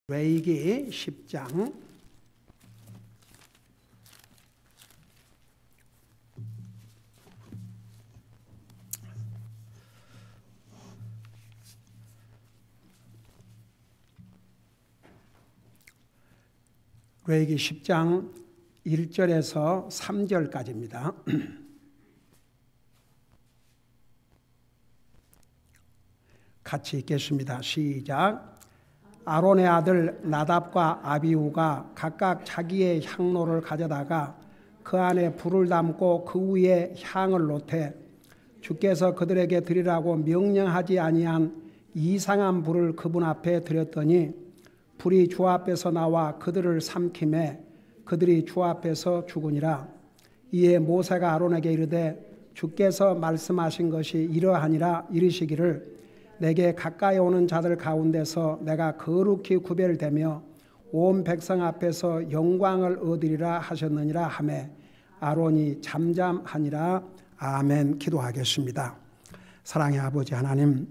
레위기 10장 레위기 10장 1절에서 3절까지입니다. 같이 읽겠습니다. 시작. 아론의 아들 나답과 아비후가 각각 자기의 향로를 가져다가 그 안에 불을 담고 그 위에 향을 놓되 주께서 그들에게 드리라고 명령하지 아니한 이상한 불을 그분 앞에 드렸더니 불이 주 앞에서 나와 그들을 삼키매 그들이 주 앞에서 죽으니라. 이에 모세가 아론에게 이르되 주께서 말씀하신 것이 이러하니라. 이르시기를 내게 가까이 오는 자들 가운데서 내가 거룩히 구별되며 온 백성 앞에서 영광을 얻으리라 하셨느니라 하매 아론이 잠잠하니라. 아멘. 기도하겠습니다. 사랑의 아버지 하나님,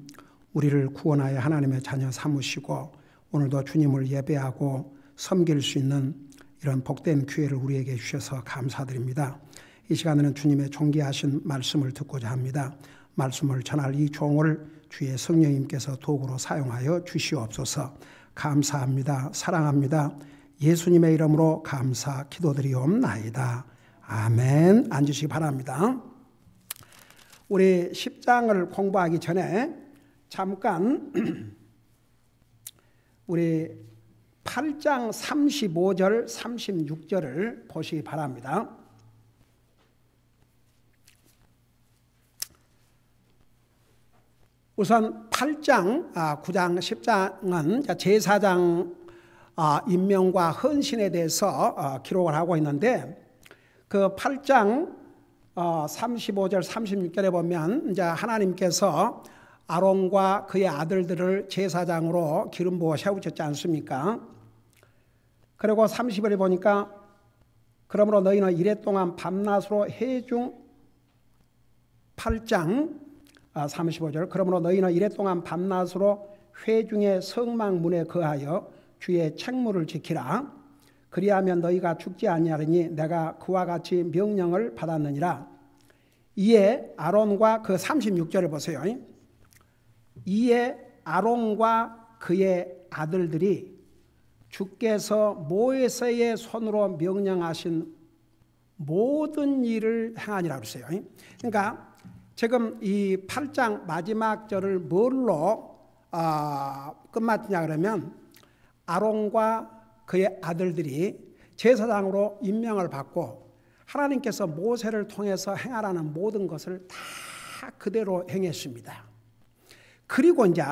우리를 구원하여 하나님의 자녀 삼으시고 오늘도 주님을 예배하고 섬길 수 있는 이런 복된 기회를 우리에게 주셔서 감사드립니다. 이 시간에는 주님의 존귀하신 말씀을 듣고자 합니다. 말씀을 전할 이 종을 주의 성령님께서 도구로 사용하여 주시옵소서. 감사합니다. 사랑합니다. 예수님의 이름으로 감사 기도드리옵나이다. 아멘. 앉으시기 바랍니다. 우리 10장을 공부하기 전에 잠깐 우리 8장 35절 36절을 보시기 바랍니다. 우선 8장, 9장, 10장은 제사장 임명과 헌신에 대해서 기록을 하고 있는데 그 8장 35절, 36절에 보면 이제 하나님께서 아론과 그의 아들들을 제사장으로 기름 부어 세우셨지 않습니까? 그리고 30절에 보니까 그러므로 너희는 이래 동안 밤낮으로 해중 8장 35절 그러므로 너희는 이래 동안 밤낮으로 회중의 성막문에 거하여 주의 책무를 지키라. 그리하면 너희가 죽지 아니하리니 내가 그와 같이 명령을 받았느니라. 이에 아론과 그 36절을 보세요. 이에 아론과 그의 아들들이 주께서 모세의 손으로 명령하신 모든 일을 행하니라 그랬어요. 그러니까 지금 이 8장 마지막 절을 뭘로 끝마치냐 그러면 아론과 그의 아들들이 제사장으로 임명을 받고 하나님께서 모세를 통해서 행하라는 모든 것을 다 그대로 행했습니다. 그리고 이제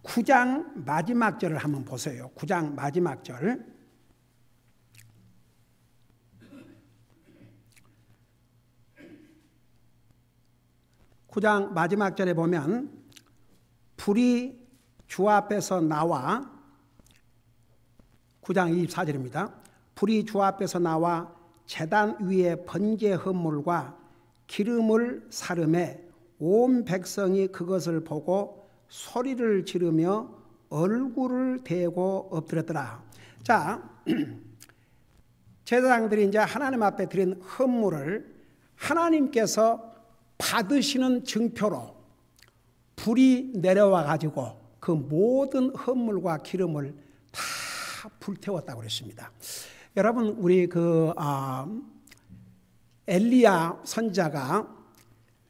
9장 마지막 절을 한번 보세요. 9장 마지막 절. 구장 마지막 절에 보면 불이 주 앞에서 나와 9장 24절입니다. 불이 주 앞에서 나와 제단 위에 번제 헌물과 기름을 사르매 온 백성이 그것을 보고 소리를 지르며 얼굴을 대고 엎드렸더라. 자, 제사장들이 이제 하나님 앞에 드린 헌물을 하나님께서 받으시는 증표로 불이 내려와 가지고 그 모든 헌물과 기름을 다 불태웠다고 그랬습니다. 여러분, 우리 엘리야 선지자가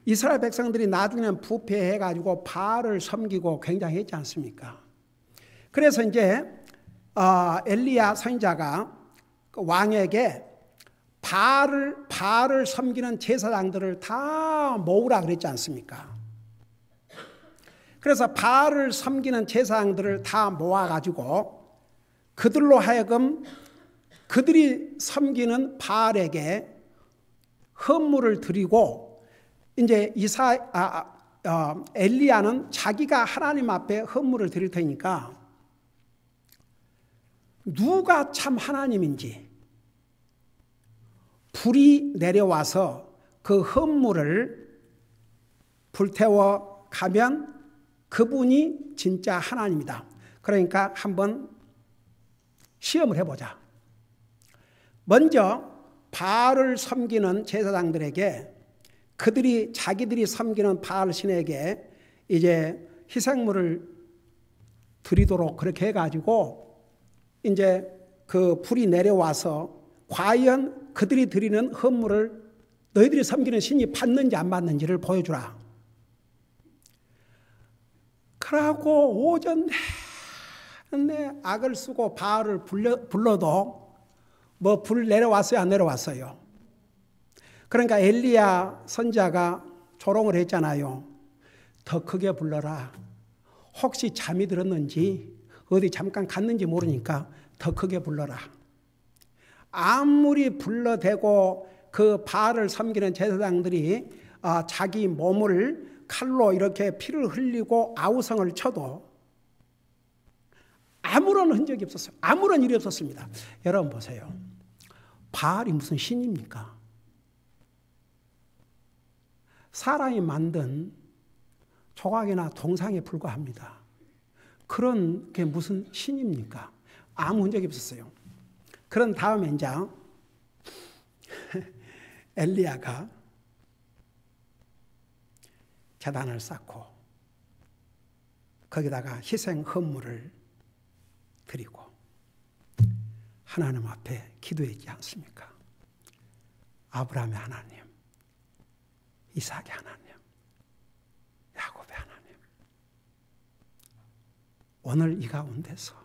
이스라엘 백성들이 나중에는 부패해 가지고 바알을 섬기고 굉장히 했지 않습니까? 그래서 이제 엘리야 선지자가 왕에게 바알을 섬기는 제사장들을 다 모으라 그랬지 않습니까? 그래서 바알을 섬기는 제사장들을 다 모아가지고 그들로 하여금 그들이 섬기는 바알에게 헌물을 드리고 이제 엘리야는 자기가 하나님 앞에 헌물을 드릴 테니까 누가 참 하나님인지 불이 내려와서 그 헌물을 불태워 가면 그분이 진짜 하나님이다. 그러니까 한번 시험을 해보자. 먼저 바알을 섬기는 제사장들에게 자기들이 섬기는 바알 신에게 이제 희생물을 드리도록 그렇게 해가지고 이제 그 불이 내려와서 과연 그들이 드리는 헌물을 너희들이 섬기는 신이 받는지 안 받는지를 보여주라. 그러고 오전 내내 악을 쓰고 바알을 불러도 뭐 불 내려왔어요, 안 내려왔어요? 그러니까 엘리야 선지자가 조롱을 했잖아요. 더 크게 불러라. 혹시 잠이 들었는지 어디 잠깐 갔는지 모르니까 더 크게 불러라. 아무리 불러대고 그 바알을 섬기는 제사장들이 자기 몸을 칼로 이렇게 피를 흘리고 아우성을 쳐도 아무런 흔적이 없었어요. 아무런 일이 없었습니다. 여러분 보세요. 바알이 무슨 신입니까? 사람이 만든 조각이나 동상에 불과합니다. 그런 게 무슨 신입니까? 아무 흔적이 없었어요. 그런 다음에 이제 엘리야가 제단을 쌓고 거기다가 희생 헌물을 드리고 하나님 앞에 기도했지 않습니까? 아브라함의 하나님, 이삭의 하나님, 야곱의 하나님, 오늘 이 가운데서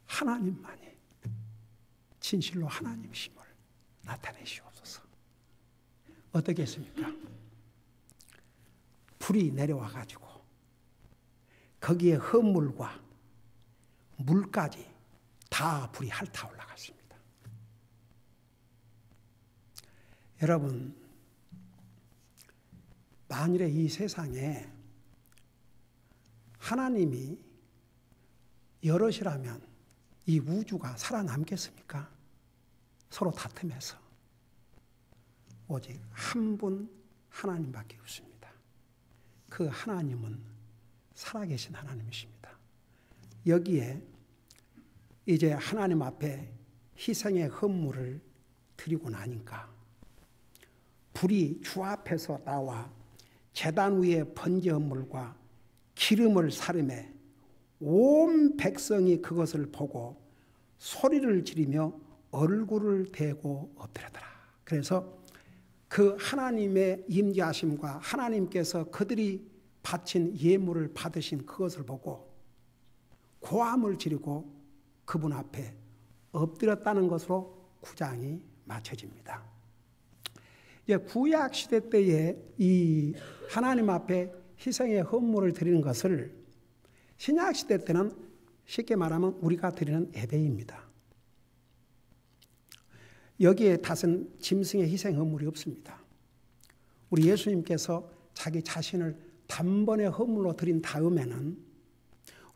하나님만이 진실로 하나님이심을 나타내시옵소서. 어떻게 했습니까? 불이 내려와 가지고 거기에 헌물과 물까지 다 불이 핥아 올라갔습니다. 여러분, 만일에 이 세상에 하나님이 여럿이라면 이 우주가 살아남겠습니까? 서로 다툼해서. 오직 한 분 하나님밖에 없습니다. 그 하나님은 살아계신 하나님이십니다. 여기에 이제 하나님 앞에 희생의 헌물을 드리고 나니까 불이 주 앞에서 나와 제단 위에 번제 헌물과 기름을 사르매 온 백성이 그것을 보고 소리를 지르며 얼굴을 대고 엎드려더라. 그래서 그 하나님의 임재하심과 하나님께서 그들이 바친 예물을 받으신 그것을 보고 고함을 지르고 그분 앞에 엎드렸다는 것으로 구장이 마쳐집니다. 이제 구약 시대 때에 이 하나님 앞에 희생의 헌물을 드리는 것을 신약 시대 때는 쉽게 말하면 우리가 드리는 예배입니다. 여기에 탓은 짐승의 희생 헌물이 없습니다. 우리 예수님께서 자기 자신을 단번에 헌물로 드린 다음에는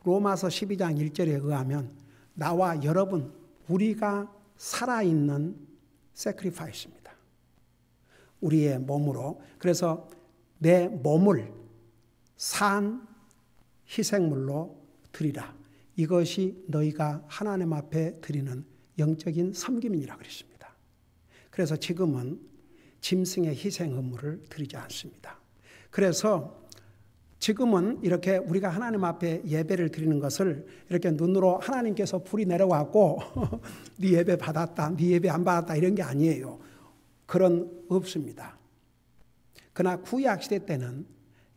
로마서 12장 1절에 의하면 나와 여러분 우리가 살아있는 세크리파이스입니다. 우리의 몸으로. 그래서 내 몸을 산 희생물로 드리라. 이것이 너희가 하나님 앞에 드리는 영적인 섬김이라 그랬습니다. 그래서 지금은 짐승의 희생 헌물을 드리지 않습니다. 그래서 지금은 이렇게 우리가 하나님 앞에 예배를 드리는 것을 이렇게 눈으로 하나님께서 불이 내려왔고 네 예배 받았다, 네 예배 안 받았다 이런 게 아니에요. 그런 없습니다. 그러나 구약 시대 때는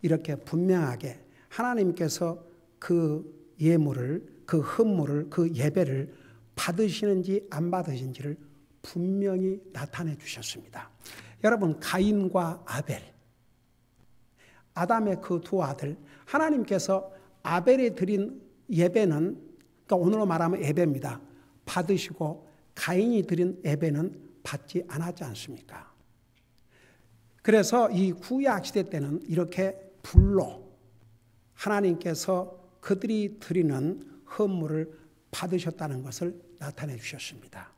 이렇게 분명하게 하나님께서 그 예물을, 그 헌물을, 그 예배를 받으시는지 안 받으시는지를 분명히 나타내 주셨습니다. 여러분, 가인과 아벨, 아담의 그 두 아들, 하나님께서 아벨이 드린 예배는, 그러니까 오늘로 말하면 예배입니다. 받으시고 가인이 드린 예배는 받지 않았지 않습니까? 그래서 이 구약 시대 때는 이렇게 불로 하나님께서 그들이 드리는 헌물을 받으셨다는 것을 나타내 주셨습니다.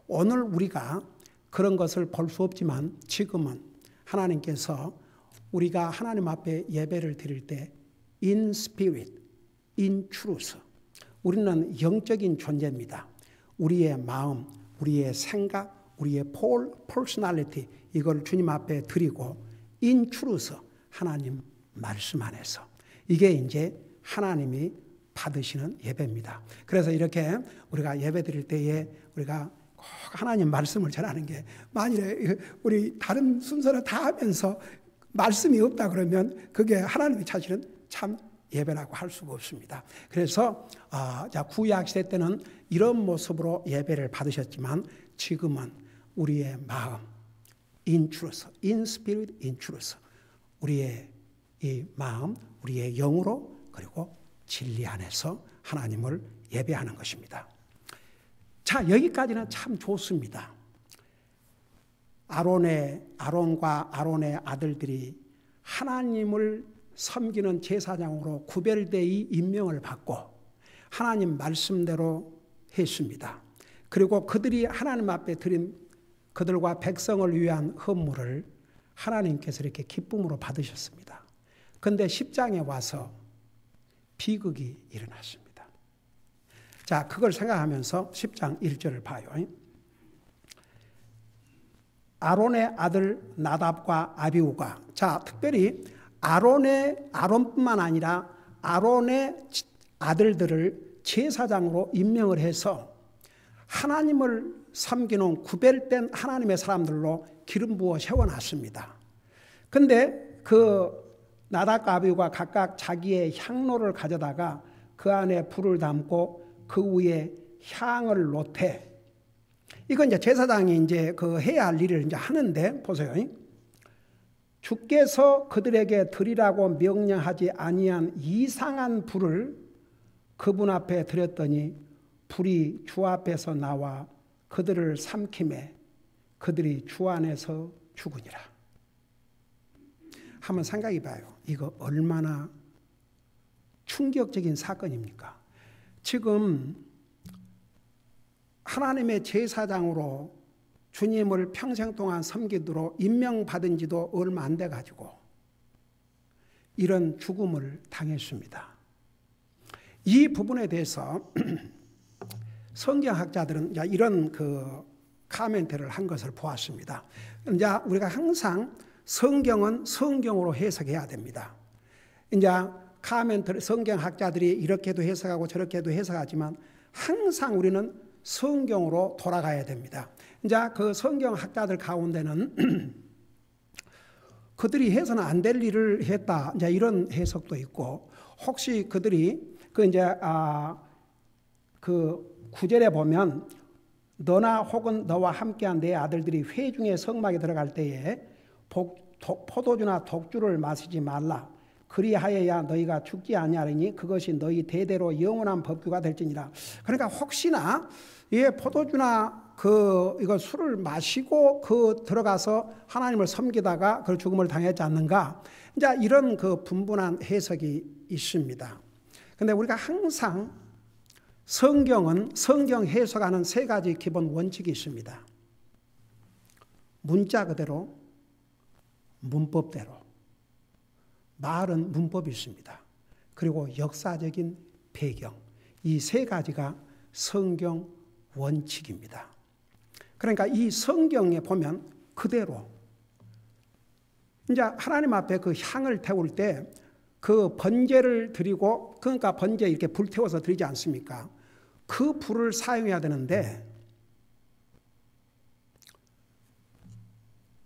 오늘 우리가 그런 것을 볼 수 없지만 지금은 하나님께서 우리가 하나님 앞에 예배를 드릴 때 in spirit, in truth, 우리는 영적인 존재입니다. 우리의 마음, 우리의 생각, 우리의 퍼스널리티 이걸 주님 앞에 드리고 in truth 하나님 말씀 안에서 이게 이제 하나님이 받으시는 예배입니다. 그래서 이렇게 우리가 예배 드릴 때에 우리가 꼭 하나님 말씀을 전하는 게 만일에 우리 다른 순서를 다 하면서 말씀이 없다 그러면 그게 하나님이 찾으시는 참 예배라고 할 수가 없습니다. 그래서 구약 시대 때는 이런 모습으로 예배를 받으셨지만 지금은 우리의 마음, in truth, in spirit, in truth, 우리의 이 마음, 우리의 영으로 그리고 진리 안에서 하나님을 예배하는 것입니다. 자, 여기까지는 참 좋습니다. 아론과 아론의 아들들이 하나님을 섬기는 제사장으로 구별되이 임명을 받고 하나님 말씀대로 했습니다. 그리고 그들이 하나님 앞에 드린 그들과 백성을 위한 헌물을 하나님께서 이렇게 기쁨으로 받으셨습니다. 그런데 10장에 와서 비극이 일어났습니다. 자, 그걸 생각하면서 10장 1절을 봐요. 아론의 아들 나답과 아비후가, 자, 특별히 아론뿐만 아니라 아론의 아들들을 제사장으로 임명을 해서 하나님을 섬기는 구별된 하나님의 사람들로 기름 부어 세워놨습니다. 그런데 그 나답과 아비후가 각각 자기의 향로를 가져다가 그 안에 불을 담고 그 위에 향을 놓되, 이건 이제 제사장이 이제 그 해야 할 일을 이제 하는데 보세요. 주께서 그들에게 드리라고 명령하지 아니한 이상한 불을 그분 앞에 드렸더니 불이 주 앞에서 나와 그들을 삼키매 그들이 주 안에서 죽으니라. 한번 생각해 봐요. 이거 얼마나 충격적인 사건입니까? 지금 하나님의 제사장으로 주님을 평생 동안 섬기도록 임명받은 지도 얼마 안 돼가지고 이런 죽음을 당했습니다. 이 부분에 대해서 성경학자들은 이런 그 카멘트를 한 것을 보았습니다. 이제 우리가 항상 성경은 성경으로 해석해야 됩니다. 이제 카멘트 성경학자들이 이렇게도 해석하고 저렇게도 해석하지만 항상 우리는 성경으로 돌아가야 됩니다. 이제 그 성경학자들 가운데는 그들이 해서는 안 될 일을 했다, 이제 이런 해석도 있고, 혹시 그들이 그 9절에 보면 너나 혹은 너와 함께한 내 아들들이 회중의 성막에 들어갈 때에 포도주나 독주를 마시지 말라. 그리하여야 너희가 죽지 아니하리니 그것이 너희 대대로 영원한 법규가 될지니라. 그러니까 혹시나 포도주나 이거 술을 마시고 들어가서 하나님을 섬기다가 그 죽음을 당했지 않는가? 이제 이런 그 분분한 해석이 있습니다. 근데 우리가 항상 성경 해석하는 세 가지 기본 원칙이 있습니다. 문자 그대로, 문법대로. 말은 문법이 있습니다. 그리고 역사적인 배경. 이 세 가지가 성경 원칙입니다. 그러니까 이 성경에 보면 그대로 이제 하나님 앞에 그 향을 태울 때 그 번제를 드리고, 그러니까 번제 이렇게 불 태워서 드리지 않습니까? 그 불을 사용해야 되는데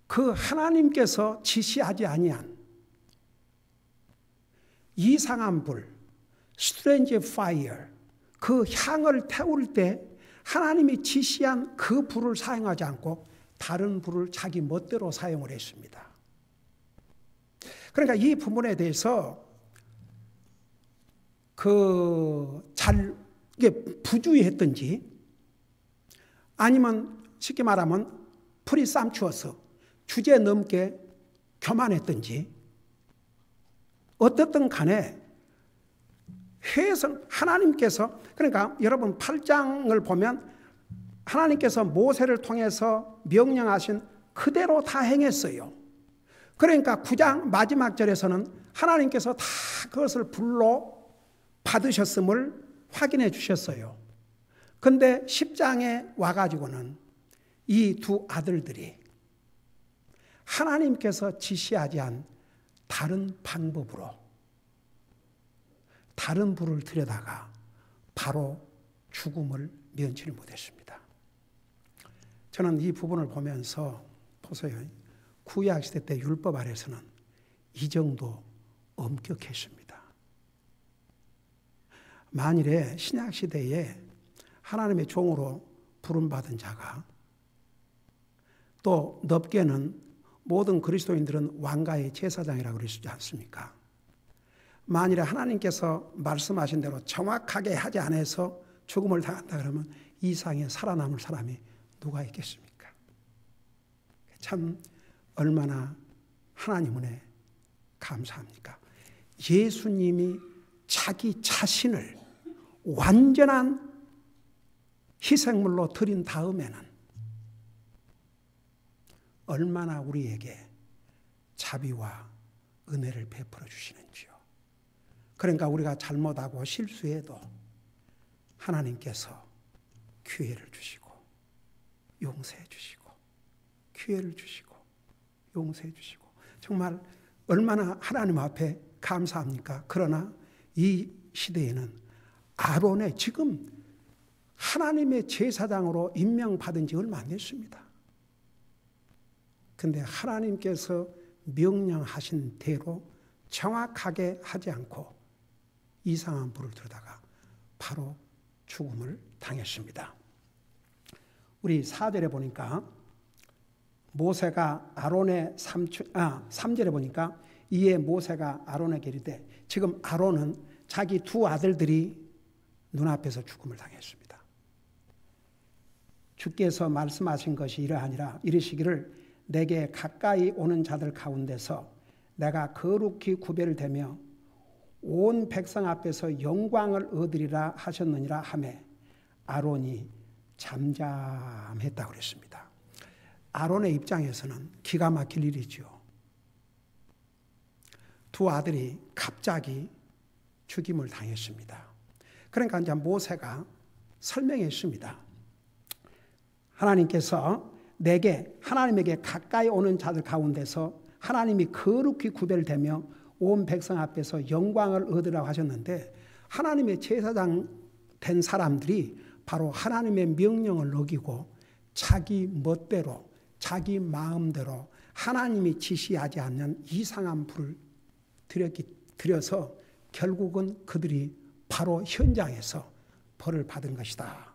그 하나님께서 지시하지 아니한 이상한 불, 스트레인지 파이어, 그 향을 태울 때 하나님이 지시한 그 불을 사용하지 않고 다른 불을 자기 멋대로 사용을 했습니다. 그러니까 이 부분에 대해서 이게 부주의했든지 아니면 쉽게 말하면 프리삼추어서 주제 넘게 교만했든지 어떻든 간에 하나님께서, 그러니까 여러분 8장을 보면 하나님께서 모세를 통해서 명령하신 그대로 다 행했어요. 그러니까 9장 마지막 절에서는 하나님께서 다 그것을 불로 받으셨음을 확인해 주셨어요. 근데 10장에 와가지고는 이 두 아들들이 하나님께서 지시하지 않은 다른 방법으로 다른 불을 들여다가 바로 죽음을 면치를 못했습니다. 저는 이 부분을 보면서 보세요. 구약시대 때 율법 아래서는 이 정도 엄격했습니다. 만일에 신약시대에 하나님의 종으로 부름받은 자가 또 넓게는 모든 그리스도인들은 왕가의 제사장이라고 그러시지 않습니까? 만일에 하나님께서 말씀하신 대로 정확하게 하지 않아서 죽음을 당한다 그러면 이 상에 살아남을 사람이 누가 있겠습니까? 참 얼마나 하나님 은혜 감사합니까? 예수님이 자기 자신을 완전한 희생물로 드린 다음에는 얼마나 우리에게 자비와 은혜를 베풀어 주시는지요. 그러니까 우리가 잘못하고 실수해도 하나님께서 기회를 주시고 용서해 주시고 기회를 주시고 용서해 주시고 정말 얼마나 하나님 앞에 감사합니까? 그러나 이 시대에는 아론의 지금 하나님의 제사장으로 임명받은 지 얼마 안 됐습니다. 그런데 하나님께서 명령하신 대로 정확하게 하지 않고 이상한 불을 들여다가 바로 죽음을 당했습니다. 우리 4절에 보니까 모세가 아론의 3절에 보니까 이에 모세가 아론에게 이르되, 지금 아론은 자기 두 아들들이 눈앞에서 죽음을 당했습니다. 주께서 말씀하신 것이 이러하니라. 이르시기를 내게 가까이 오는 자들 가운데서 내가 거룩히 구별되며 온 백성 앞에서 영광을 얻으리라 하셨느니라 하매 아론이 잠잠했다고 그랬습니다. 아론의 입장에서는 기가 막힐 일이죠. 두 아들이 갑자기 죽임을 당했습니다. 그러니까 이제 모세가 설명했습니다. 하나님께서 하나님에게 가까이 오는 자들 가운데서 하나님이 거룩히 구별되며 온 백성 앞에서 영광을 얻으라고 하셨는데, 하나님의 제사장 된 사람들이 바로 하나님의 명령을 어기고 자기 멋대로 자기 마음대로 하나님이 지시하지 않는 이상한 불을 들여서 결국은 그들이 바로 현장에서 벌을 받은 것이다.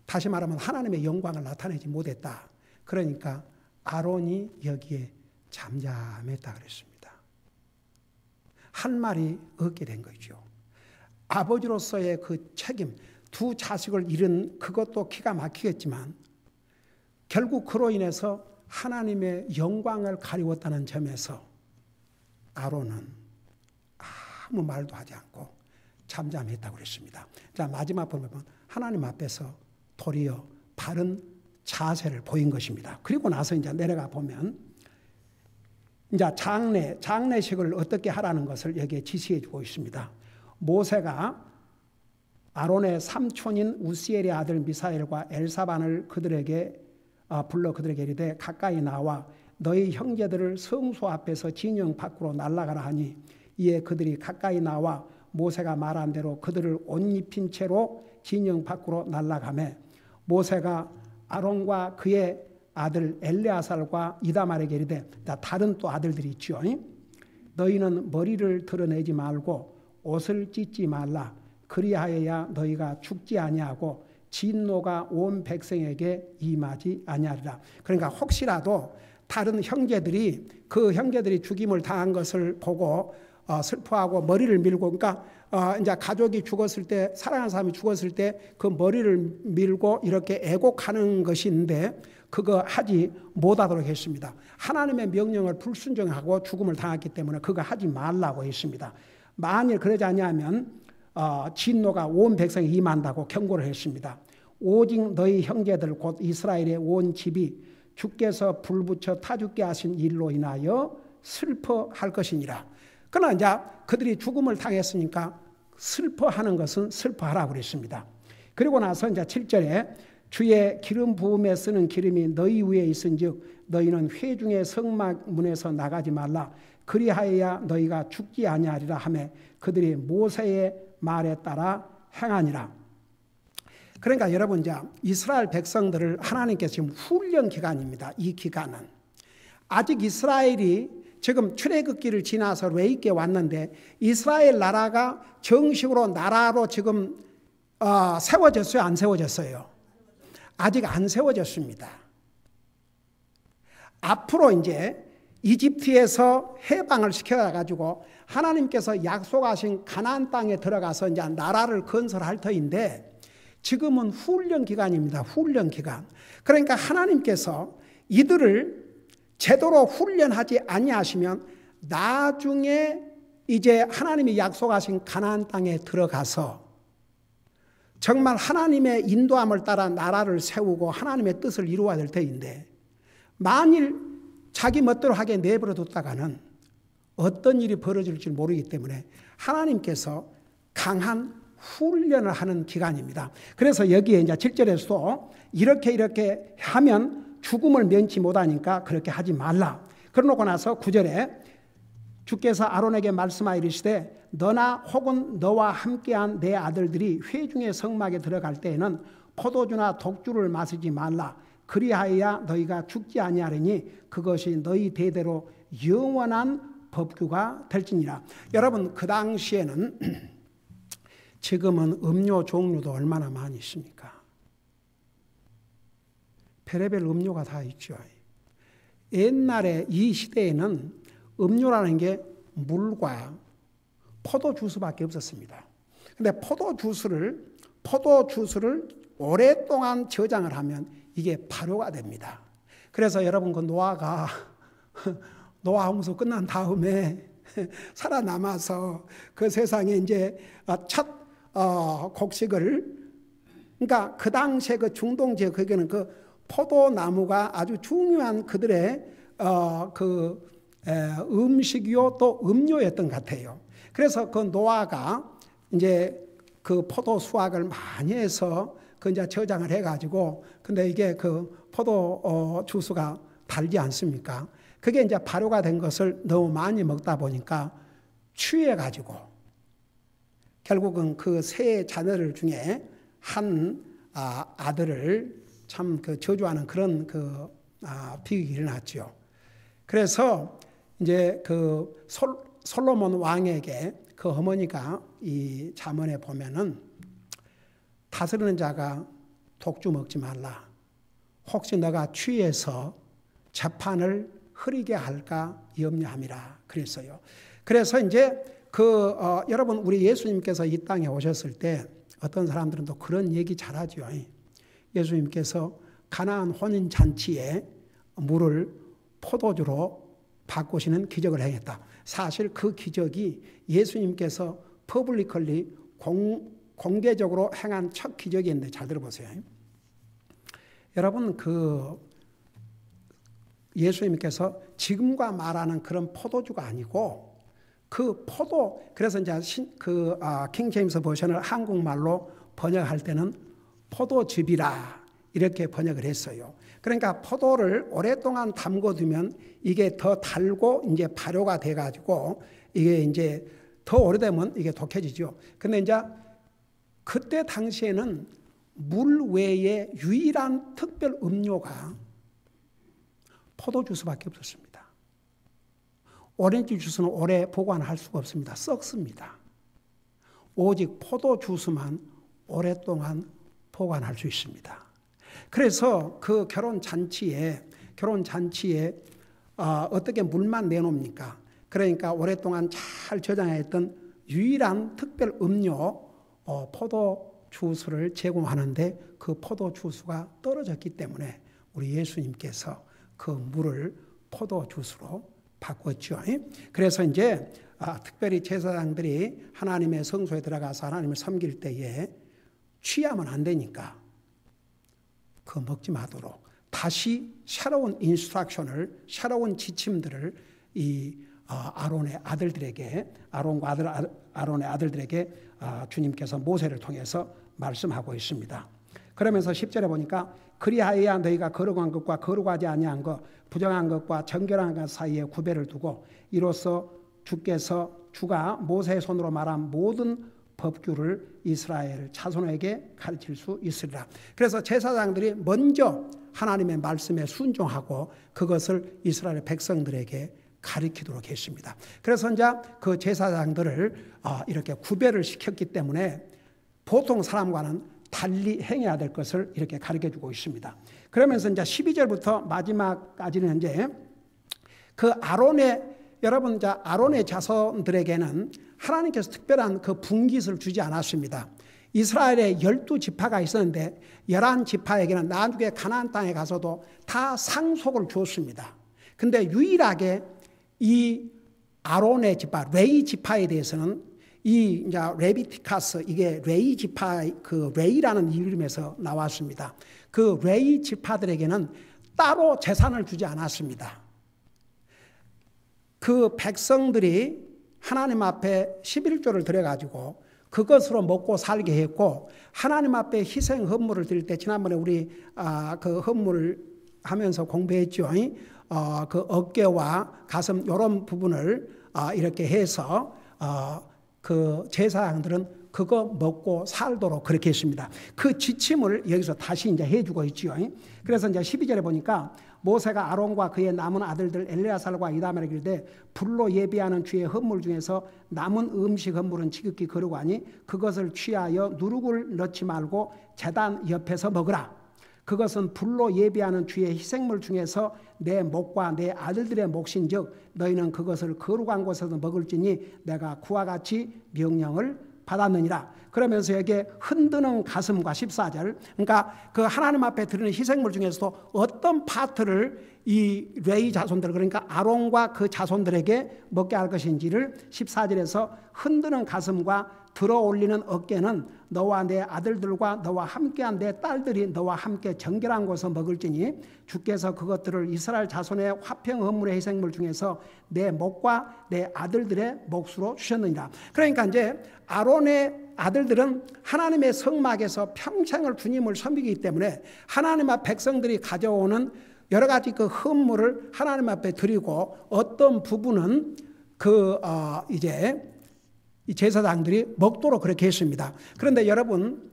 다시 말하면 하나님의 영광을 나타내지 못했다. 그러니까 아론이 여기에 잠잠했다 그랬습니다. 할 말이 없게 된 거죠. 아버지로서의 그 책임, 두 자식을 잃은 그것도 기가 막히겠지만 결국 그로 인해서 하나님의 영광을 가리웠다는 점에서 아론은 아무 말도 하지 않고 잠잠했다고 그랬습니다. 자, 마지막 보면 하나님 앞에서 도리어 바른 자세를 보인 것입니다. 그리고 나서 이제 내려가 보면 이제 장례식을 어떻게 하라는 것을 여기에 지시해 주고 있습니다. 모세가 아론의 삼촌인 우시엘의 아들 미사엘과 엘사반을 그들에게 불러 그들에게 이르되 가까이 나와 너희 형제들을 성소 앞에서 진영 밖으로 날아가라 하니, 이에 그들이 가까이 나와 모세가 말한 대로 그들을 옷 입힌 채로 진영 밖으로 날아가매 모세가 아론과 그의 아들 엘레아살과 이다말에게 이르되, 다른 또 아들들이 있죠. 너희는 머리를 드러내지 말고 옷을 찢지 말라. 그리하여야 너희가 죽지 아니하고 진노가 온 백성에게 임하지 아니하리라. 그러니까 혹시라도 다른 형제들이 그 형제들이 죽임을 당한 것을 보고 슬퍼하고 머리를 밀고, 그러니까 이제 가족이 죽었을 때, 사랑하는 사람이 죽었을 때 그 머리를 밀고 이렇게 애곡하는 것인데 그거 하지 못하도록 했습니다. 하나님의 명령을 불순종하고 죽음을 당했기 때문에 그거 하지 말라고 했습니다. 만일 그러지 않으면 진노가 온 백성에 임한다고 경고를 했습니다. 오직 너희 형제들 곧 이스라엘의 온 집이 주께서 불붙여 타죽게 하신 일로 인하여 슬퍼할 것이니라. 그러나 이제 그들이 죽음을 당했으니까 슬퍼하는 것은 슬퍼하라고 그랬습니다. 그리고 나서 이제 7절에 주의 기름 부음에 쓰는 기름이 너희 위에 있은즉 너희는 회중의 성막문에서 나가지 말라. 그리하여야 너희가 죽지 아니하리라 하며 그들이 모세의 말에 따라 행하니라. 그러니까 여러분, 이제 이스라엘 백성들을 하나님께서 지금 훈련 기간입니다. 이 기간은 아직 이스라엘이 지금 출애굽기를 지나서 레위기에 왔는데 이스라엘 나라가 정식으로 나라로 지금 세워졌어요? 안 세워졌어요? 아직 안 세워졌습니다. 앞으로 이제 이집트에서 해방을 시켜가지고 하나님께서 약속하신 가나안 땅에 들어가서 이제 나라를 건설할 터인데 지금은 훈련 기간입니다. 훈련 기간. 그러니까 하나님께서 이들을 제대로 훈련하지 아니하시면 나중에 이제 하나님이 약속하신 가나안 땅에 들어가서 정말 하나님의 인도함을 따라 나라를 세우고 하나님의 뜻을 이루어야 될 터인데 만일 자기 멋대로 하게 내버려 뒀다가는 어떤 일이 벌어질지 모르기 때문에 하나님께서 강한 훈련을 하는 기간입니다. 그래서 여기에 이제 7절에서도 이렇게 하면 죽음을 면치 못하니까 그렇게 하지 말라. 그러고 나서 9절에 주께서 아론에게 말씀하여 이르시되 너나 혹은 너와 함께한 내 아들들이 회중의 성막에 들어갈 때에는 포도주나 독주를 마시지 말라. 그리하여야 너희가 죽지 아니하리니 그것이 너희 대대로 영원한 법규가 될지니라. 여러분, 그 당시에는 지금은 음료 종류도 얼마나 많이 있습니까? 별의별 음료가 다 있죠. 옛날에 이 시대에는 음료라는 게 물과 포도 주스밖에 없었습니다. 근데 포도 주스를 오랫동안 저장을 하면 이게 발효가 됩니다. 그래서 여러분, 그 노아가 노아 홍수 끝난 다음에 살아남아서 그 세상에 이제 첫 곡식을, 그러니까 그 당시에 그 중동 지역 거기는 그 포도나무가 아주 중요한 그들의 음식이요 또 음료였던 것 같아요. 그래서 그 노아가 이제 그 포도 수확을 많이 해서 그 이제 저장을 해가지고, 근데 이게 그 포도 주스가 달지 않습니까? 그게 이제 발효가 된 것을 너무 많이 먹다 보니까 취해가지고 결국은 그 세 자녀들 중에 한 아들을 참 그 저주하는 그런 비극이 일어났죠. 그래서 이제 그 솔로몬 왕에게 그 어머니가 이 잠언에 보면은 다스리는 자가 독주 먹지 말라. 혹시 너가 취해서 재판을 흐리게 할까 염려함이라 그랬어요. 그래서 이제 여러분, 우리 예수님께서 이 땅에 오셨을 때 어떤 사람들은 또 그런 얘기 잘하죠. 예수님께서 가나안 혼인 잔치에 물을 포도주로 바꾸시는 기적을 행했다. 사실 그 기적이 예수님께서 퍼블리컬리 공개적으로 행한 첫 기적인데 잘 들어보세요. 여러분, 예수님께서 지금과 말하는 그런 포도주가 아니고 그래서 이제 킹 제임스 버전을 한국말로 번역할 때는 포도즙이라 이렇게 번역을 했어요. 그러니까 포도를 오랫동안 담궈두면 이게 더 달고 이제 발효가 돼가지고 이게 이제 더 오래되면 이게 독해지죠. 근데 이제 그때 당시에는 물 외에 유일한 특별 음료가 포도 주스밖에 없었습니다. 오렌지 주스는 오래 보관할 수가 없습니다. 썩습니다. 오직 포도 주스만 오랫동안 보관할 수 있습니다. 그래서 그 결혼 잔치에 어떻게 물만 내놓습니까? 그러니까 오랫동안 잘 저장했던 유일한 특별 음료 포도 주스를 제공하는데 그 포도 주스가 떨어졌기 때문에 우리 예수님께서 그 물을 포도 주스로 바꿨죠. 그래서 이제 특별히 제사장들이 하나님의 성소에 들어가서 하나님을 섬길 때에 취하면 안 되니까 그거 먹지 마도록 다시 새로운 인스트럭션을, 새로운 지침들을 이 아론의 아들들에게 아론의 아들들에게 주님께서 모세를 통해서 말씀하고 있습니다. 그러면서 10절에 보니까 그리하여야 너희가 거룩한 것과 거룩하지 아니한 것, 부정한 것과 정결한 것 사이에 구별을 두고 이로써 주가 모세의 손으로 말한 모든 법규를 이스라엘 자손에게 가르칠 수 있으리라. 그래서 제사장들이 먼저 하나님의 말씀에 순종하고 그것을 이스라엘 백성들에게 가르치도록 했습니다. 그래서 이제 그 제사장들을 이렇게 구별을 시켰기 때문에 보통 사람과는 달리 행해야 될 것을 이렇게 가르쳐 주고 있습니다. 그러면서 이제 12절부터 마지막까지는 이제 그 여러분 이제 아론의 자손들에게는 하나님께서 특별한 그 분깃을 주지 않았습니다. 이스라엘에 12지파가 있었는데 11지파에게는 나중에 가나안 땅에 가서도 다 상속을 주었습니다. 근데 유일하게 이 아론의 지파, 레위 지파에 대해서는 이 이제 레비티카스, 이게 레위 지파, 그 레이라는 이름에서 나왔습니다. 그 레위 지파들에게는 따로 재산을 주지 않았습니다. 그 백성들이 하나님 앞에 11조를 드려가지고 그것으로 먹고 살게 했고, 하나님 앞에 희생 헌물을 드릴 때 지난번에 우리 그 헌물을 하면서 공부했죠. 그 어깨와 가슴 이런 부분을 이렇게 해서 그 제사장들은 그거 먹고 살도록 그렇게 했습니다. 그 지침을 여기서 다시 이제 해주고 있죠. 그래서 이제 12절에 보니까 모세가 아론과 그의 남은 아들들 엘레아살과 이다말에게 이르되 불로 예비하는 주의 헌물 중에서 남은 음식 헌물은 지극히 거룩하니 그것을 취하여 누룩을 넣지 말고 제단 옆에서 먹으라. 그것은 불로 예비하는 주의 희생물 중에서 내 목과 내 아들들의 몫인즉 너희는 그것을 거룩한 곳에서 먹을지니 내가 그와 같이 명령을 받았느니라. 그러면서 여기에 흔드는 가슴과 14절, 그러니까 그 하나님 앞에 드리는 희생물 중에서도 어떤 파트를 이 레위 자손들, 그러니까 아론과 그 자손들에게 먹게 할 것인지를 14절에서 흔드는 가슴과 들어 올리는 어깨는 너와 내 아들들과 너와 함께한 내 딸들이 너와 함께 정결한 곳에서 먹을지니 주께서 그것들을 이스라엘 자손의 화평 헌물의 희생물 중에서 내 목과 내 아들들의 몫으로 주셨느니라. 그러니까 이제 아론의 아들들은 하나님의 성막에서 평생을 주님을 섬기기 때문에 하나님 앞 백성들이 가져오는 여러 가지 그 헌물을 하나님 앞에 드리고 어떤 부분은 이제 이 제사장들이 먹도록 그렇게 했습니다. 그런데 여러분,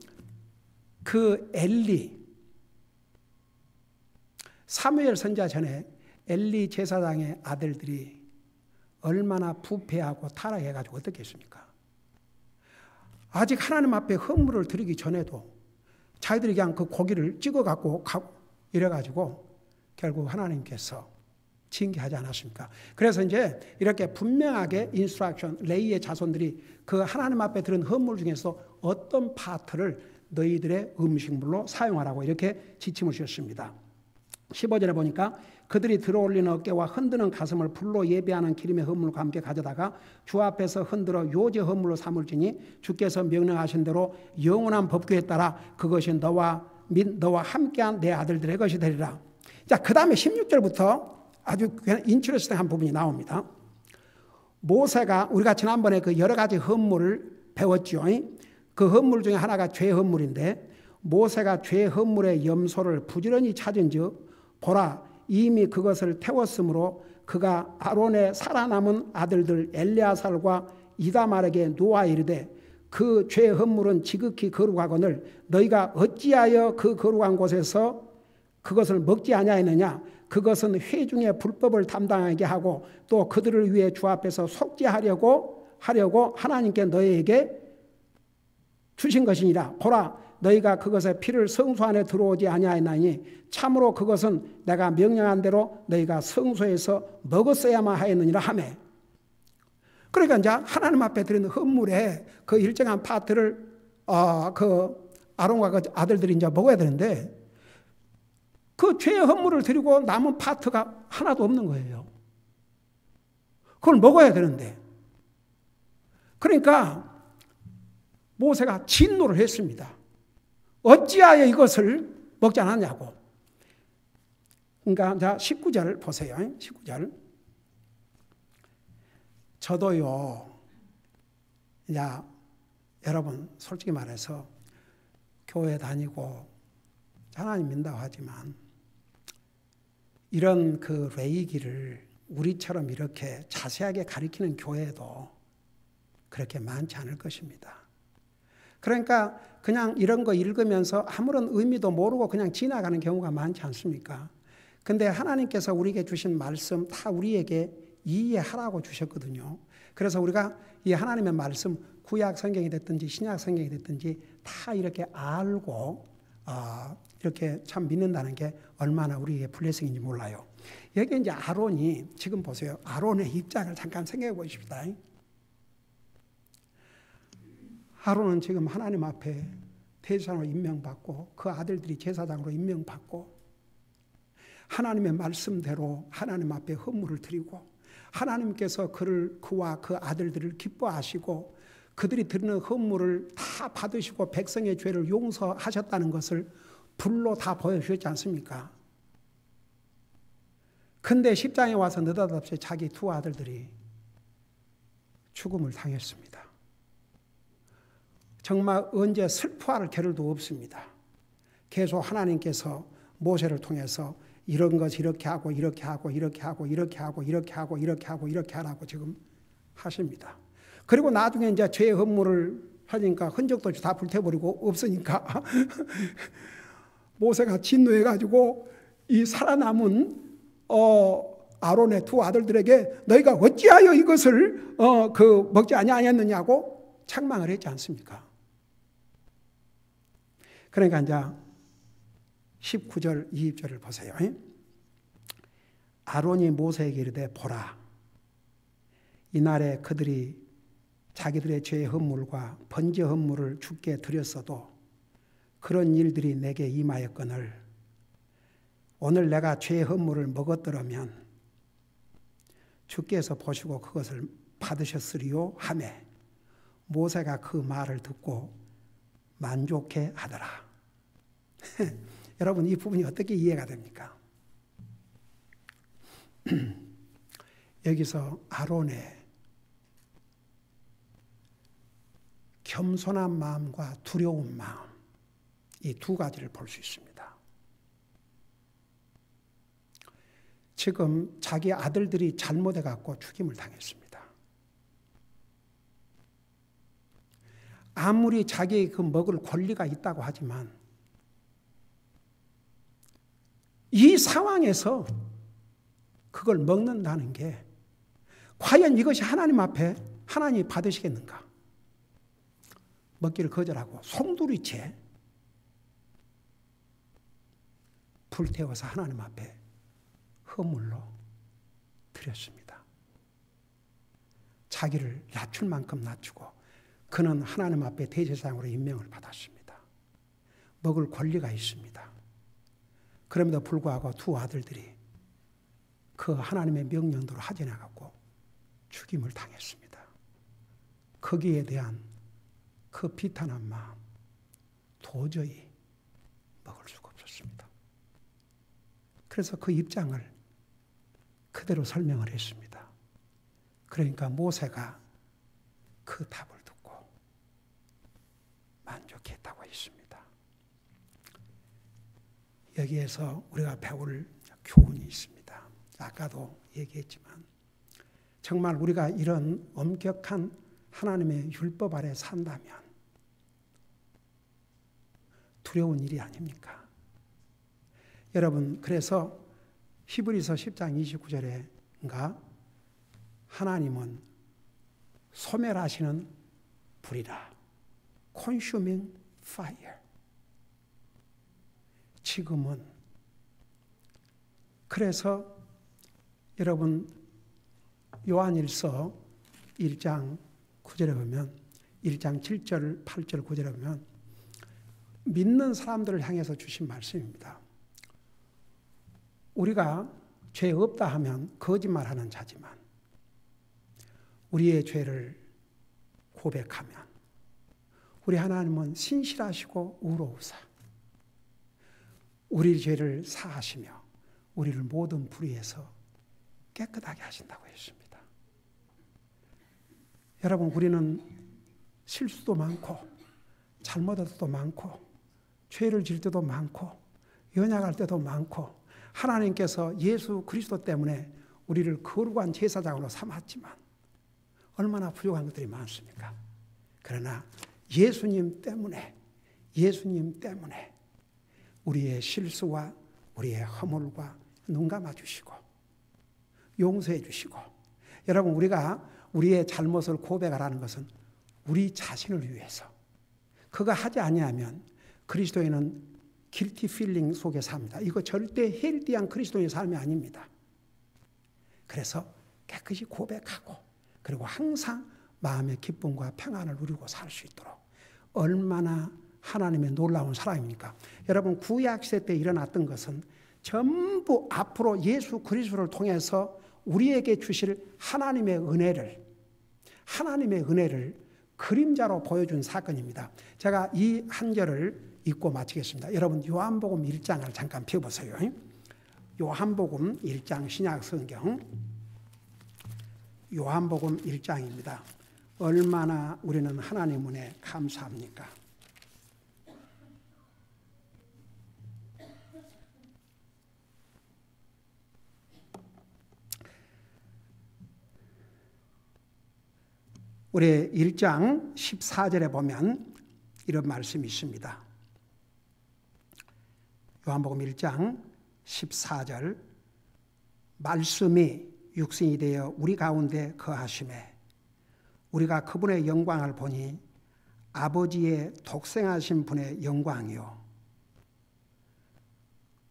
그 사무엘 선지자 전에 엘리 제사장의 아들들이 얼마나 부패하고 타락해가지고 어떻게 했습니까? 아직 하나님 앞에 헌물을 드리기 전에도 자기들이 그냥 그 고기를 찍어갖고 이래가지고 결국 하나님께서 징계하지 않았습니까? 그래서 이제 이렇게 분명하게 인스트럭션, 레이의 자손들이 그 하나님 앞에 드린 헌물 중에서 어떤 파트를 너희들의 음식물로 사용하라고 이렇게 지침을 주셨습니다. 15절에 보니까 그들이 들어올리는 어깨와 흔드는 가슴을 불로 예배하는 기름의 헌물과 함께 가져다가 주 앞에서 흔들어 요제 헌물로 삼을지니 주께서 명령하신 대로 영원한 법규에 따라 그것이 너와 함께한 내 아들들의 것이 되리라. 자, 그 다음에 16절부터 아주 인트레스팅한 부분이 나옵니다. 모세가 우리가 지난번에 그 여러 가지 헌물을 배웠죠. 그 헌물 중에 하나가 죄 헌물인데 모세가 죄 헌물의 염소를 부지런히 찾은즉 보라 이미 그것을 태웠으므로 그가 아론의 살아남은 아들들 엘레아살과 이다말에게 놓아 이르되 그 죄 헌물은 지극히 거룩하거늘 너희가 어찌하여 그 거룩한 곳에서 그것을 먹지 아니하였느냐. 그것은 회중의 불법을 담당하게 하고 또 그들을 위해 주 앞에서 속죄하려고 하나님께 너희에게 주신 것이니라. 보라 너희가 그것의 피를 성소 안에 들어오지 아니하였나니 참으로 그것은 내가 명령한 대로 너희가 성소에서 먹었어야만 하였느니라 하매. 그러니까 이제 하나님 앞에 드리는 헌물에 그 일정한 파트를 그 아론과 그 아들들이 이제 먹어야 되는데 그 죄의 헌물을 드리고 남은 파트가 하나도 없는 거예요. 그걸 먹어야 되는데. 그러니까 모세가 진노를 했습니다. 어찌하여 이것을 먹지 않았냐고. 그러니까 자 19절 보세요. 19절. 저도요, 야, 여러분, 솔직히 말해서 교회 다니고 하나님 믿는다고 하지만 이런 그 레이기를 우리처럼 이렇게 자세하게 가리키는 교회도 그렇게 많지 않을 것입니다. 그러니까 그냥 이런 거 읽으면서 아무런 의미도 모르고 그냥 지나가는 경우가 많지 않습니까? 근데 하나님께서 우리에게 주신 말씀 다 우리에게 이해하라고 주셨거든요. 그래서 우리가 이 하나님의 말씀, 구약 성경이 됐든지 신약 성경이 됐든지 다 이렇게 알고 이렇게 참 믿는다는 게 얼마나 우리에게 블레싱인지 몰라요. 여기 이제 아론이, 지금 보세요. 아론의 입장을 잠깐 생각해 보십시다. 아론은 지금 하나님 앞에 대제사장으로 임명받고 그 아들들이 제사장으로 임명받고 하나님의 말씀대로 하나님 앞에 헌물을 드리고 하나님께서 그와 그 아들들을 기뻐하시고 그들이 드리는 헌물을 다 받으시고 백성의 죄를 용서하셨다는 것을 불로 다 보여주셨지 않습니까? 근데 10장에 와서 느닷없이 자기 두 아들들이 죽음을 당했습니다. 정말 언제 슬퍼할 겨를도 없습니다. 계속 하나님께서 모세를 통해서 이런 것 이렇게 하고 이렇게 하고 이렇게 하고 이렇게 하고 이렇게 하고 이렇게 하고 이렇게 하라고 지금 하십니다. 그리고 나중에 이제 죄의 헌물을 하니까 흔적도 다 불태워버리고 없으니까 모세가 진노해가지고 이 살아남은 아론의 두 아들들에게 너희가 어찌하여 이것을 먹지 아니하였느냐고 책망을 했지 않습니까? 그러니까 이제 19절, 20절을 보세요. 아론이 모세에게 이르되 보라, 이날에 그들이 자기들의 죄의 헌물과 번제 헌물을 주께 드렸어도 그런 일들이 내게 임하였거늘 오늘 내가 죄의 헌물을 먹었더라면 주께서 보시고 그것을 받으셨으리요 하매 모세가 그 말을 듣고 만족해 하더라. 여러분, 이 부분이 어떻게 이해가 됩니까? 여기서 아론의 겸손한 마음과 두려운 마음, 이 두 가지를 볼 수 있습니다. 지금 자기 아들들이 잘못해 갖고 죽임을 당했습니다. 아무리 자기 그 먹을 권리가 있다고 하지만 이 상황에서 그걸 먹는다는 게 과연 이것이 하나님 앞에 하나님이 받으시겠는가? 먹기를 거절하고 송두리째 불태워서 하나님 앞에 헌물로 드렸습니다. 자기를 낮출 만큼 낮추고 그는 하나님 앞에 대제사장으로 임명을 받았습니다. 먹을 권리가 있습니다. 그럼에도 불구하고 두 아들들이 그 하나님의 명령대로 하지 않았고 죽임을 당했습니다. 거기에 대한 그 비탄한 마음 도저히 먹을 수가 없었습니다. 그래서 그 입장을 그대로 설명을 했습니다. 그러니까 모세가 그 답을 듣고 만족했다고 했습니다. 여기에서 우리가 배울 교훈이 있습니다. 아까도 얘기했지만 정말 우리가 이런 엄격한 하나님의 율법 아래 산다면 두려운 일이 아닙니까? 여러분, 그래서 히브리서 10장 29절에인가 하나님은 소멸하시는 불이라, consuming fire. 지금은 그래서 여러분 요한일서 1장 9절에 보면 1장 7절, 8절, 9절에 보면 믿는 사람들을 향해서 주신 말씀입니다. 우리가 죄 없다 하면 거짓말하는 자지만 우리의 죄를 고백하면 우리 하나님은 신실하시고 의로우사 우리 죄를 사하시며 우리를 모든 불의에서 깨끗하게 하신다고 했습니다. 여러분, 우리는 실수도 많고 잘못할 때도 많고 죄를 질 때도 많고 연약할 때도 많고 하나님께서 예수 그리스도 때문에 우리를 거룩한 제사장으로 삼았지만 얼마나 부족한 것들이 많습니까? 그러나 예수님 때문에 우리의 실수와 우리의 허물과 눈 감아주시고 용서해 주시고, 여러분, 우리가 우리의 잘못을 고백하라는 것은 우리 자신을 위해서, 그가 하지 아니하면 그리스도인은 길티 필링 속에 삽니다. 이거 절대 헬디한 그리스도인의 삶이 아닙니다. 그래서 깨끗이 고백하고 그리고 항상 마음의 기쁨과 평안을 누리고 살 수 있도록 얼마나 하나님의 놀라운 사랑입니까? 여러분, 구약시대 때 일어났던 것은 전부 앞으로 예수 그리스도를 통해서 우리에게 주실 하나님의 은혜를 그림자로 보여준 사건입니다. 제가 이 한 절을 읽고 마치겠습니다. 여러분, 요한복음 1장을 잠깐 펴보세요. 요한복음 1장 신약성경 요한복음 1장입니다. 얼마나 우리는 하나님 은혜 감사합니까? 우리 1장 14절에 보면 이런 말씀이 있습니다. 요한복음 1장 14절, 말씀이 육신이 되어 우리 가운데 거하심에 우리가 그분의 영광을 보니 아버지의 독생하신 분의 영광이요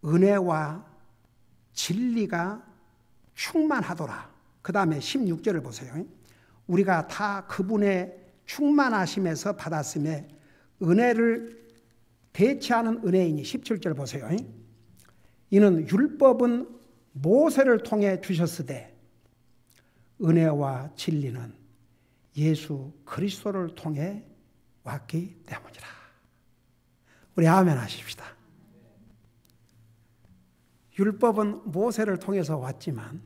은혜와 진리가 충만하더라. 그 다음에 16절을 보세요. 우리가 다 그분의 충만하심에서 받았음에 은혜를 대체하는 은혜이니. 17절 보세요. 이는 율법은 모세를 통해 주셨으되 은혜와 진리는 예수 그리스도를 통해 왔기 때문이라. 우리 아멘 하십시다. 율법은 모세를 통해서 왔지만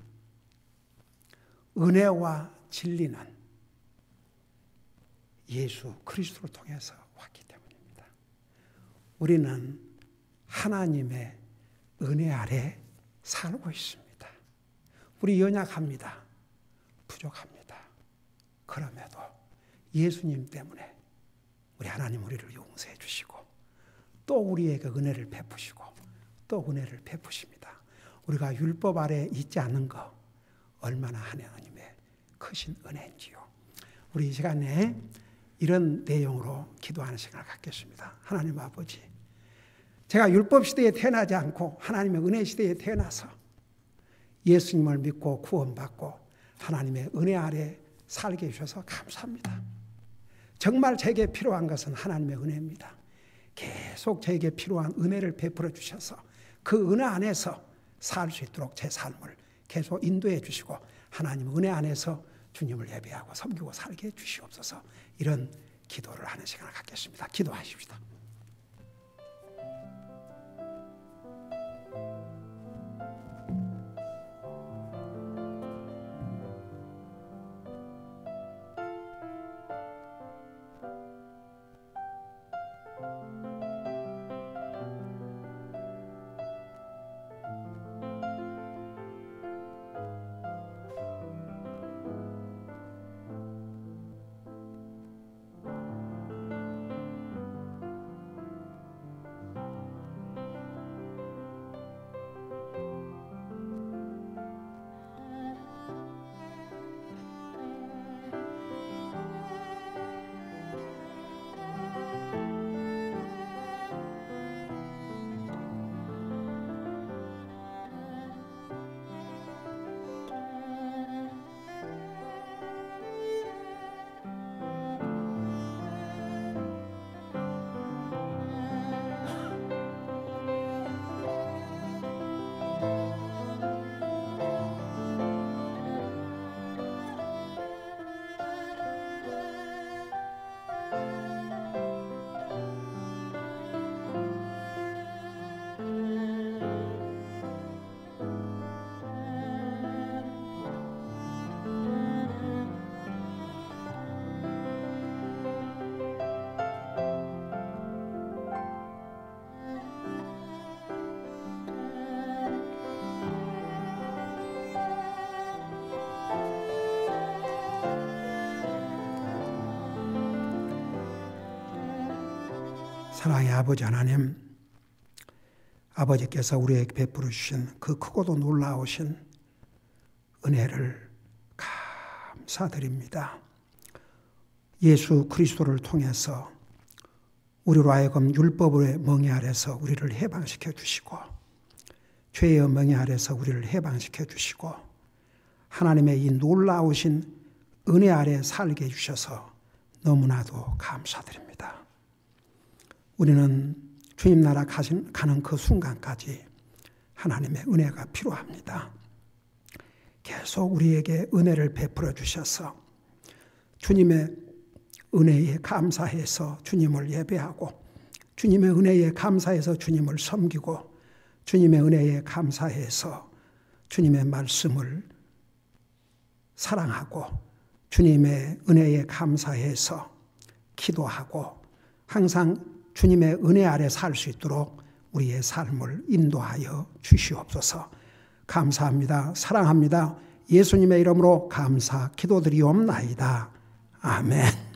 은혜와 진리는 예수 그리스도를 통해서 왔기 때문입니다. 우리는 하나님의 은혜 아래 살고 있습니다. 우리 연약합니다. 부족합니다. 그럼에도 예수님 때문에 우리 하나님 우리를 용서해 주시고 또 우리에게 은혜를 베푸시고 또 은혜를 베푸십니다. 우리가 율법 아래 있지 않는 거 얼마나 하나님의 크신 은혜인지요. 우리 이 시간에 이런 내용으로 기도하는 시간을 갖겠습니다. 하나님 아버지, 제가 율법 시대에 태어나지 않고 하나님의 은혜 시대에 태어나서 예수님을 믿고 구원받고 하나님의 은혜 아래 살게 해주셔서 감사합니다. 정말 제게 필요한 것은 하나님의 은혜입니다. 계속 제게 필요한 은혜를 베풀어 주셔서 그 은혜 안에서 살 수 있도록 제 삶을 계속 인도해 주시고 하나님 은혜 안에서 주님을 예배하고 섬기고 살게 해 주시옵소서. 이런 기도를 하는 시간을 갖겠습니다. 기도하십시다. 사랑의 아버지 하나님, 아버지께서 우리에게 베풀어 주신 그 크고도 놀라우신 은혜를 감사드립니다. 예수 그리스도를 통해서 우리로 하여금 율법의 멍에 아래서 우리를 해방시켜 주시고, 죄의 멍에 아래서 우리를 해방시켜 주시고, 하나님의 이 놀라우신 은혜 아래 살게 해주셔서 너무나도 감사드립니다. 우리는 주님 나라 가는 그 순간까지 하나님의 은혜가 필요합니다. 계속 우리에게 은혜를 베풀어 주셔서 주님의 은혜에 감사해서 주님을 예배하고, 주님의 은혜에 감사해서 주님을 섬기고, 주님의 은혜에 감사해서 주님의 말씀을 사랑하고, 주님의 은혜에 감사해서 기도하고, 항상 주님의 은혜 아래 살 수 있도록 우리의 삶을 인도하여 주시옵소서. 감사합니다. 사랑합니다. 예수님의 이름으로 감사 기도드리옵나이다. 아멘.